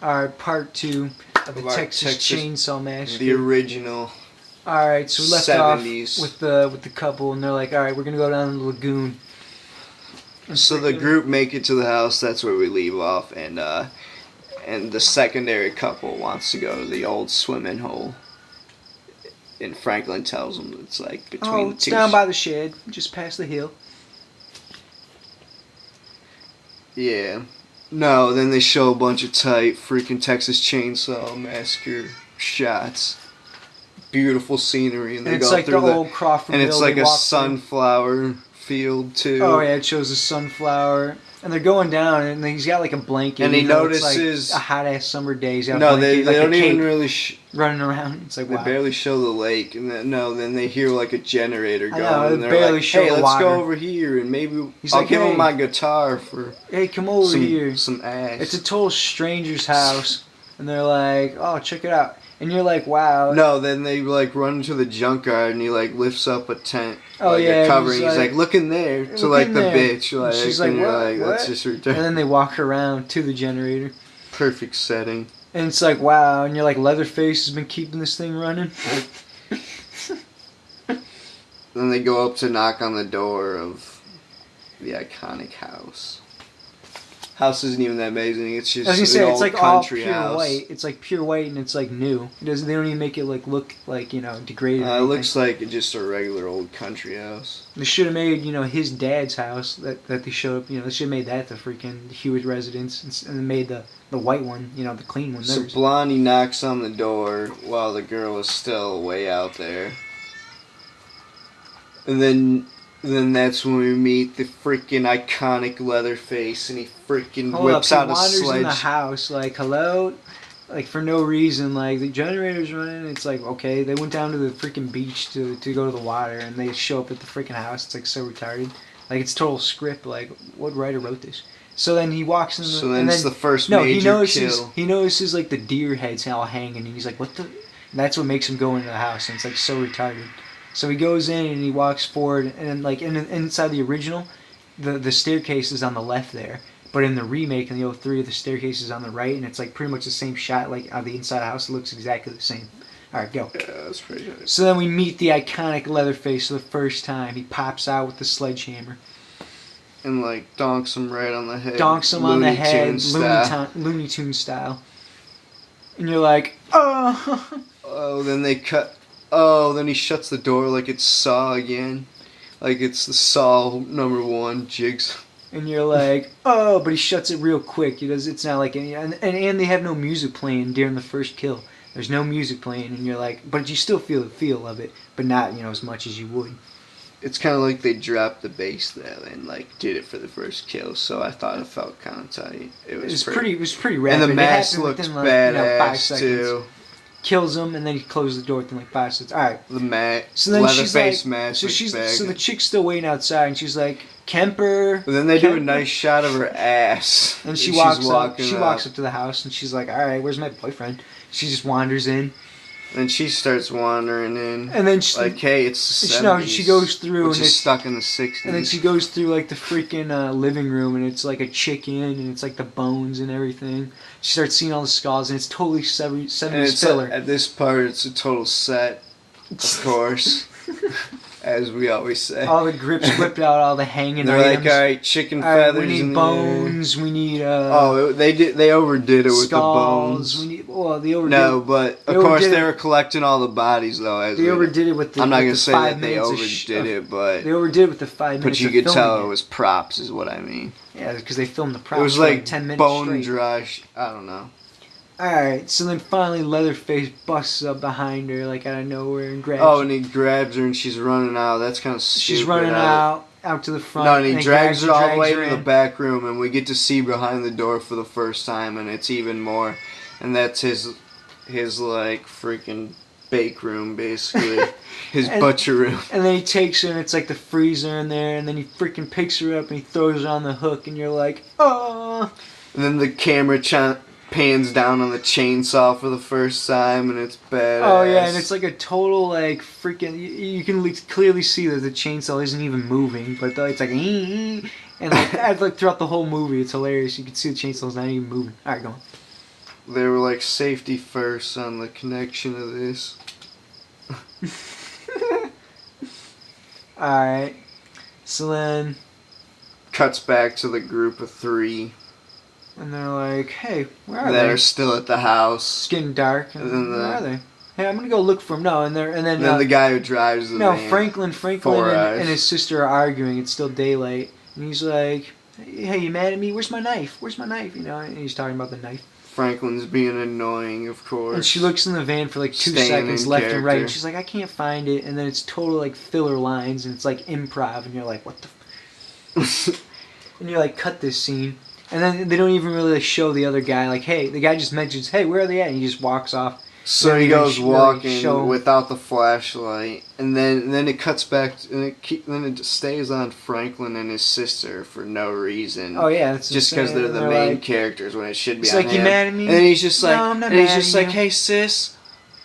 Our part 2 of the Texas Chainsaw Massacre. The original. Alright, so we left 70s. off with the couple, and they're like, alright, we're gonna go down to the lagoon. And so the group make it to the house. That's where we leave off, and the secondary couple wants to go to the old swimming hole. And Franklin tells them it's like between it's down by the shed, just past the hill. Yeah. No, then they show a bunch of tight freaking Texas Chainsaw Massacre shots. Beautiful scenery, and they it's go like through the old Crawford and it's Mill like they a walk sunflower field too. Oh yeah, it shows a sunflower, and they're going down, and he's got like a blanket. And he notices it's like a hot ass summer day. He's got no, a blanket, they don't even really running around. It's like they wow. barely show the lake, and then they hear like a generator going, and they're barely like, show "Hey, the let's water. go over here, and maybe He's I'll like, give hey, him my guitar for hey, come over here, some ass." It's a total stranger's house, and they're like, "Oh, check it out." And you're like, wow. No, then they like run into the junkyard and he like lifts up a tent, a cover, and he's like, "Look in there," to like the bitch, like, and she's like, and what? That's just ridiculous. And then they walk around to the generator. Perfect setting. And it's like, wow, and you're like, Leatherface has been keeping this thing running. Then they go up to knock on the door of the iconic house. House isn't even that amazing. It's just an old it's like country all pure house. white. It's like pure white, and it's like new. They don't even make it like look like degraded. It looks like just a regular old country house. They should have made his dad's house that they showed up. They should have made that the freaking Hewitt residence, and then made the white one, the clean one. So Blondie knocks on the door while the girl is still way out there, and then that's when we meet the freaking iconic Leatherface, and he freaking whips out a sledge. He wanders in the house like, hello, like for no reason, like the generator's running. It's like, okay, they went down to the freaking beach to go to the water, and they show up at the freaking house. It's like so retarded, like it's total script. Like what writer wrote this? So then he walks in. It's the first major kill. He notices like the deer heads all hanging, and he's like, what the? And that's what makes him go into the house, and it's like so retarded. So he goes in and he walks forward, and then, like inside the original, the staircase is on the left there, but in the remake in the 03, the staircase is on the right, and it's like pretty much the same shot. Like on the inside of the house, it looks exactly the same. All right, go. Yeah, that's pretty good. So then we meet the iconic Leatherface for the first time. He pops out with the sledgehammer. And like donks him right on the head. Donks him on the head, Looney Tunes style. And you're like, oh. Oh, then they cut. Oh, then he shuts the door like it's Saw again. Like it's the Saw #1 jigs. And you're like, oh, but he shuts it real quick. It's not like any, and they have no music playing during the first kill. There's no music playing, and you're like, but you still feel the feel of it, but not as much as you would. It's kind of like they dropped the bass there and like did it for the first kill, so I thought it felt kind of tight. It was pretty rapid. And the mask looks badass too. Kills him, and then he closes the door within like 5 seconds. All right. The mat. So then Leatherface mask. So the chick's still waiting outside, and she's like, Kemper. And then they do a nice shot of her ass. And she walks up. She walks up to the house, and she's like, all right, where's my boyfriend? She just wanders in. And she starts wandering in. And then she, like, hey, it's the 70s. No, she goes through, which is stuck in the 60s. And then she goes through like the freaking living room, and it's like a chicken, and it's like the bones and everything. She starts seeing all the skulls, and it's totally 70s filler. At this part, it's a total set, of course, as we always say. All the grips whipped out, all the hanging They're items. Like, all right, chicken feathers. We need bones. We need. They overdid it skulls, with the bones. They overdid. No, but of course they were collecting all the bodies though. They overdid it with the. I'm not gonna say that they overdid it, but they overdid it with the 5 minutes. But you could tell it was props, is what I mean. Yeah, because they filmed the props. It was for like 10 minutes bone straight. dry. I don't know. Alright, so then finally Leatherface busts up behind her, like out of nowhere, and grabs her. And he grabs her, and she's running out. That's kind of stupid. She's running out to the front. No, and he drags her all the way to the back room, and we get to see behind the door for the first time, and it's even more. And that's his like, freaking bake room, basically. His butcher room. And then he takes her, and it's like the freezer in there, and then he freaking picks her up, and he throws her on the hook, and you're like, oh! And then the camera pans down on the chainsaw for the first time, and it's badass. Oh yeah, and it's like a total like freaking. You can clearly see that the chainsaw isn't even moving, but it's like, and like throughout the whole movie, it's hilarious. You can see the chainsaw's not even moving. All right, go on. they were like safety first on the connection of this. Alright. So then... Cuts back to the group of 3. And they're like, hey, where are they? That are still at the house. It's getting dark. And where are they? Hey, I'm gonna go look for them. No, and then the guy who drives the van. Franklin and his sister are arguing. It's still daylight. And he's like, hey, you mad at me? Where's my knife? Where's my knife? You know, and he's talking about the knife. Franklin's being annoying, of course. And she looks in the van for like 2 seconds left and right. And she's like, I can't find it. And then it's total like filler lines. And it's like improv. And you're like, what the... And you're like, cut this scene. And then they don't even really show the other guy. Like, hey, the guy just mentions, hey, where are they at? And he just walks off. So he goes walking without the flashlight, and then it cuts back, and then it stays on Franklin and his sister for no reason. Oh yeah, that's just because they're the main characters when it should be on him. He's like, you mad at me? And he's just like, no, I'm not mad at you. Hey sis,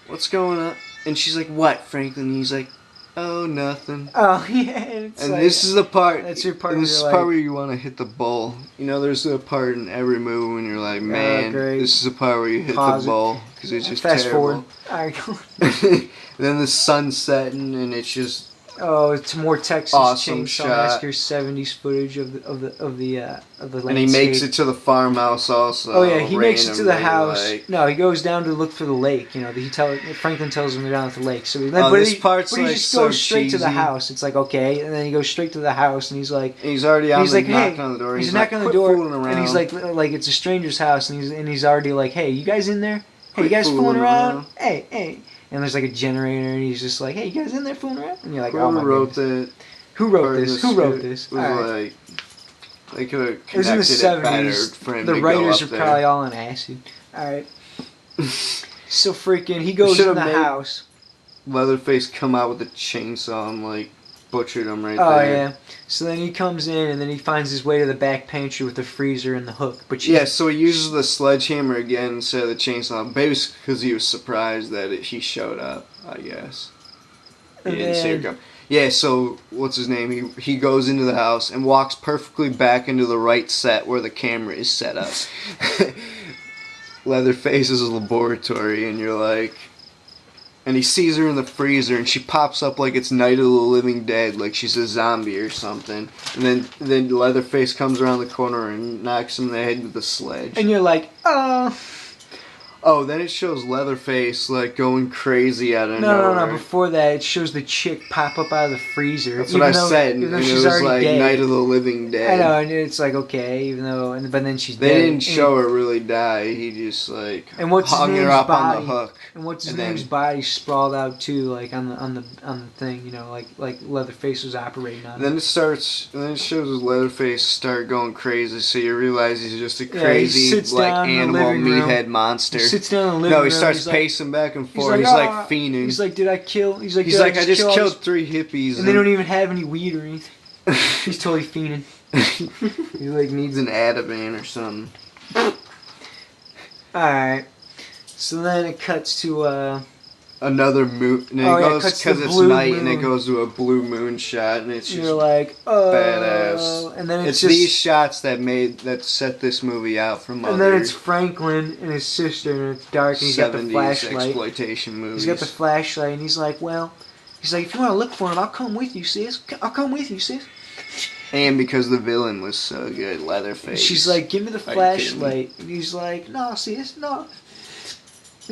what's going on? And she's like, what, Franklin? And he's like, oh, nothing. Oh yeah. And like, this is the part. That's your part. This is the part where you want to hit the bull. You know, there's a part in every movie when you're like, man, this is the part where you hit the bull because it's just fast terrible. Forward. Then the sun's setting and it's just it's more Texas Chainsaw Massacre 70s footage of the landscape. And he makes it to the farmhouse also. Oh yeah, he makes it to the house. No, he goes down to look for the lake. You know, Franklin tells him they're down at the lake. So he just goes straight to the house. It's like okay, and then he goes straight to the house, and he's like, he's already on the knock on the door. He's knocking on the door, and he's like it's a stranger's house, and he's already like, hey, you guys in there? Hey, you guys fooling around? Hey. And there's like a generator, and he's just like, hey, you guys in there fooling around? And you're like, oh my goodness. Who wrote this? Who wrote this? It was like, they could have connected it was in the 70s. For him the to writers go are up there. probably all on acid. Alright. So freaking, he goes in the house. Leatherface come out with a chainsaw and like butchered him right there. Oh yeah. So then he comes in and then he finds his way to the back pantry with the freezer and the hook. But so he uses the sledgehammer again instead of the chainsaw, basically because he was surprised that he showed up. I guess. He didn't see her come. Yeah. So what's his name? He goes into the house and walks perfectly back into the right set where the camera is set up. Leatherface's laboratory, and you're like. And he sees her in the freezer, and she pops up like it's Night of the Living Dead, like she's a zombie or something. And then Leatherface comes around the corner and knocks him in the head with the sledge. And you're like, oh. Oh, then it shows Leatherface like going crazy out of nowhere. No. Before that, it shows the chick pop up out of the freezer. That's what I said. And it was like dead. Night of the Living Dead. I know, and it's like okay, but then she's dead. They didn't show her really die. He just like hung her up on the hook. And what's his name's body sprawled out too, like on the thing, you know, like Leatherface was operating on. Then it shows Leatherface start going crazy, so you realize he's just a crazy animal meathead monster. Sits down in the living room. He starts pacing back and forth. He's like fiending. He's like, did I kill? He's like, I just killed 3 hippies. And they don't even have any weed or anything. He's totally fiending. He like needs an Ativan or something. Alright. So then it cuts to another moon. And it goes because it's night, and it goes to a blue moon shot, and it's just you're like, badass. And then it's these shots that set this movie out from others. And then it's Franklin and his sister, and it's dark, and he's got the flashlight. Exploitation movies. He's got the flashlight, and he's like, if you want to look for him, I'll come with you, sis. I'll come with you, sis. And because the villain was so good, Leatherface. She's like, give me the flashlight. And he's like, no, sis, no.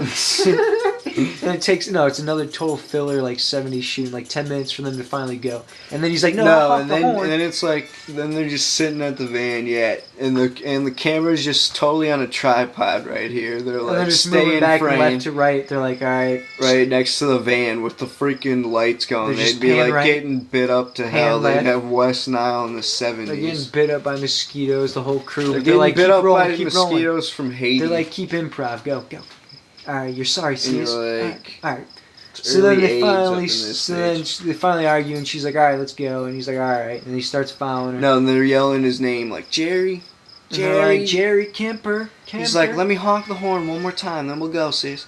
And it's another total filler, like 70s shooting, like 10 minutes for them to finally go. And then he's like, and then it's like, then they're just sitting at the van, and the camera's just totally on a tripod right here. They're like, they're just moving back left to right. They're like, all right. Right next to the van with the freaking lights going. They'd be like getting bit up to hell. They'd have West Nile in the 70s. They're getting bit up by mosquitoes, the whole crew. They're getting bit up by mosquitoes from Haiti. They're like, keep improv, go. Alright, you're sorry, sis. Like, alright. So then they finally argue, and she's like, alright, let's go. And he's like, alright. And he starts following her. No, and they're yelling his name, like, Jerry. Like, Jerry Kemper. He's like, let me honk the horn one more time, then we'll go, sis.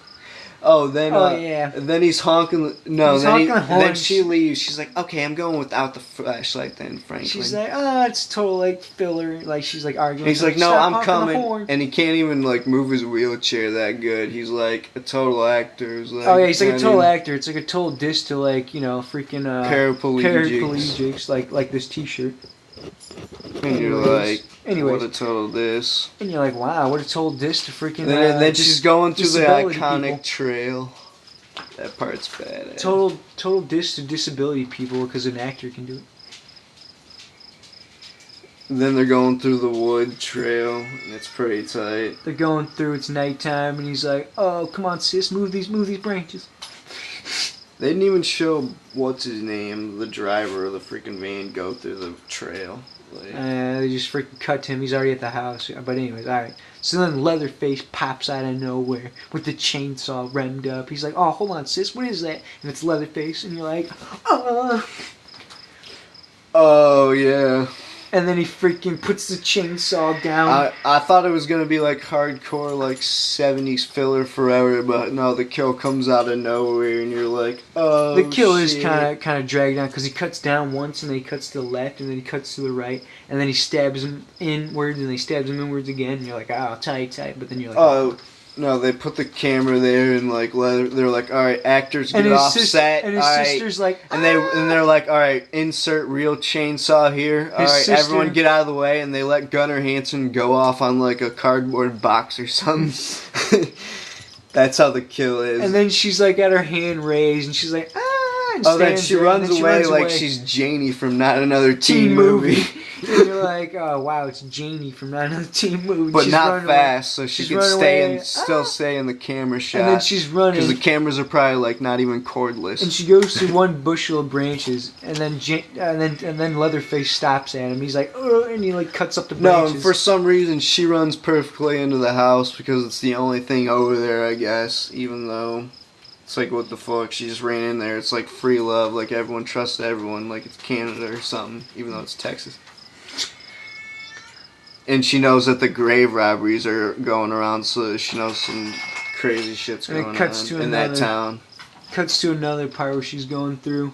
Oh, then yeah. then he's honking. No, He's then honking then horns. she leaves. She's like, okay, I'm going without the flashlight then, Franklin. She's like, oh, it's total like filler. Like she's like arguing. He's like, no, Stop I'm honking the coming, horn. and he can't even like move his wheelchair that good. He's like a total actor. He's like, Oh yeah, he's like a total actor. It's like a total diss to like freaking paraplegics like this T-shirt. And you're like, what a total diss. And you're like, wow, what a total diss to freaking. Then she's going through the iconic people. trail. That part's bad. Total diss to disability people because an actor can do it. Then they're going through the wood trail, and it's pretty tight. They're going through. It's nighttime, and he's like, "Oh, come on, sis, move these branches." They didn't even show what's his name, the driver of the freaking van, go through the trail. Like, they just freaking cut to him. He's already at the house. But anyways, all right. So then Leatherface pops out of nowhere with the chainsaw remmed up. He's like, "Oh, hold on, sis, what is that?" And it's Leatherface, and you're like, Oh yeah. And then he freaking puts the chainsaw down. I thought it was gonna be like hardcore, like 70s filler forever, but no, the kill comes out of nowhere, and you're like, oh. The kill is kind of dragged on because he cuts down once, and then he cuts to the left, and then he cuts to the right, and then he stabs him inwards, and then he stabs him inwards again. And you're like, oh, tight, but then you're like, oh. No, they put the camera there and like they're like, all right, actors get off set, and his sister's like, and they're like, all right, insert real chainsaw here, all right, everyone get out of the way, and they let Gunnar Hansen go off on like a cardboard box or something. That's how the kill is. And then she's like got her hand raised, and she's like, ah. And then she runs away like she's Janie from Not Another Teen Movie. And you're like, oh wow, it's Janie from Not Another Teen Movie. But she's not fast, so she can still stay in the camera shot. And then she's running because the cameras are probably like not even cordless. And she goes through one bushel of branches, and then Leatherface stops at him. He's like, oh, and he like cuts up the branches. No, for some reason she runs perfectly into the house because it's the only thing over there, I guess. Even though it's like, what the fuck? She just ran in there. It's like free love, like everyone trusts everyone, like it's Canada or something, even though it's Texas. And she knows that the grave robberies are going around, so she knows some crazy shit's going on in that town. Cuts to another part where she's going through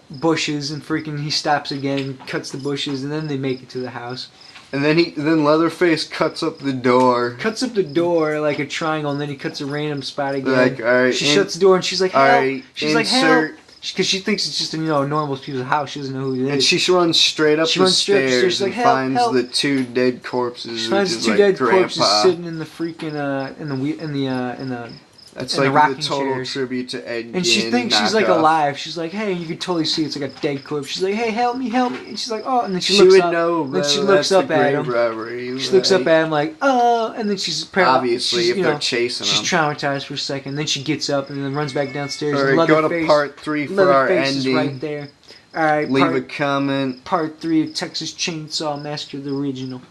bushes, and freaking he stops again, cuts the bushes, and then they make it to the house. And then Leatherface cuts up the door. Cuts up the door like a triangle, and then he cuts a random spot again. Like, all right, she shuts the door, and she's like, help. All right, she's like, help. Because she thinks it's just a normal people's house. She doesn't know who it is. And she runs straight up the stairs and finds the two dead corpses. She finds two dead corpses sitting in the freaking That's like the total tribute to Ed Gein. And she thinks she's like alive. She's like, hey, you can totally see it's like a dead corpse. She's like, hey, help me. And she's like, oh, and then she looks up. Then she looks up at him. She looks up at him like, oh, and then she's obviously if they're chasing him. She's traumatized for a second. Then she gets up and then runs back downstairs. All right, go to part 3 for our ending. Is right there. All right, leave a comment. Part 3 of Texas Chainsaw Massacre, the original.